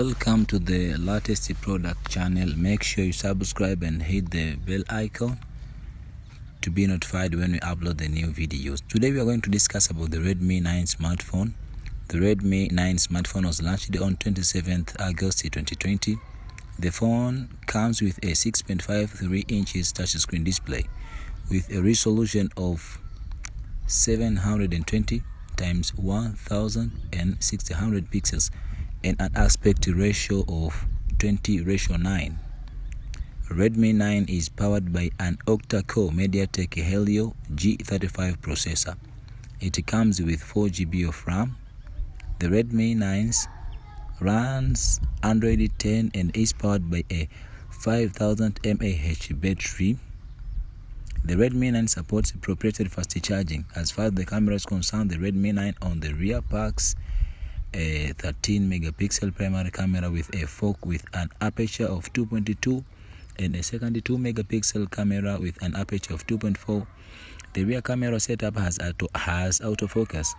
Welcome to the latest product channel. Make sure you subscribe and hit the bell icon to be notified when we upload the new videos. Today we are going to discuss about the Redmi 9 smartphone. The Redmi 9 smartphone was launched on 27th August 2020. The phone comes with a 6.53 inches touchscreen display with a resolution of 720 times 1600 pixels and an aspect ratio of 20:9. Redmi 9 is powered by an octa-core MediaTek Helio G35 processor. It comes with 4 GB of RAM. The Redmi 9 runs Android 10 and is powered by a 5000 mAh battery. The Redmi 9 supports proprietary fast charging. As far as the camera is concerned, the Redmi 9 on the rear packs a 13 megapixel primary camera with a fork with an aperture of 2.2 and a second 2 megapixel camera with an aperture of 2.4. The rear camera setup has autofocus.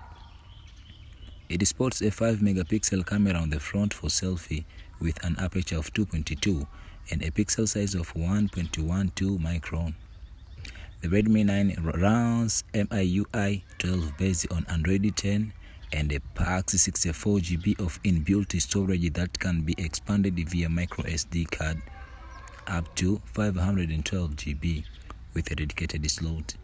It sports a 5 megapixel camera on the front for selfie with an aperture of 2.2 and a pixel size of 1.12 micron. The Redmi 9 runs MIUI 12 based on Android 10 and it packs 64 GB of inbuilt storage that can be expanded via micro SD card up to 512 GB with a dedicated slot.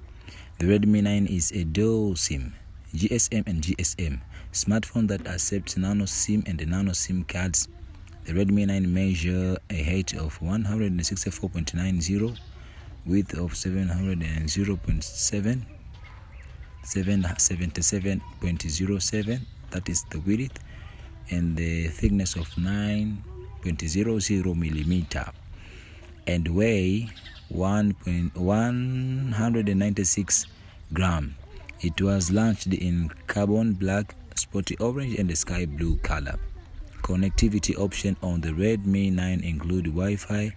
The Redmi 9 is a dual SIM, GSM and GSM smartphone that accepts nano SIM and nano SIM cards. The Redmi 9 measures a height of 164.90, width of 77.07, that is the width, and the thickness of 9.00 millimeter, and weigh 196 gram. It was launched in carbon black, spotty orange, and sky blue color. Connectivity option on the Redmi 9 include Wi-Fi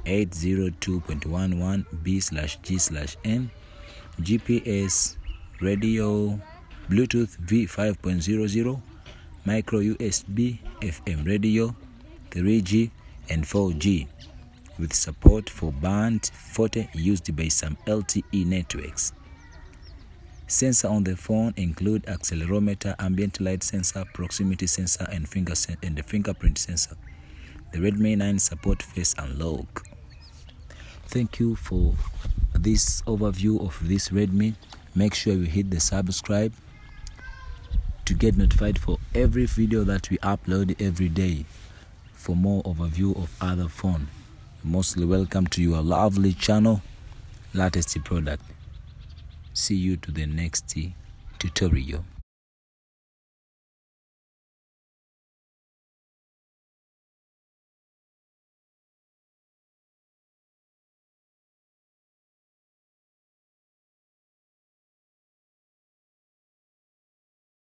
802.11b/g/n, GPS, radio, Bluetooth V5.00, micro USB, FM radio, 3G and 4G, with support for band 40 used by some LTE networks. Sensor on the phone include accelerometer, ambient light sensor, proximity sensor, and the fingerprint sensor. The Redmi 9 support face unlock. Thank you for this overview of this Redmi. Make sure you hit the subscribe to get notified for every video that we upload every day. For more overview of other phone, mostly welcome to your lovely channel, latest product. See you to the next tutorial.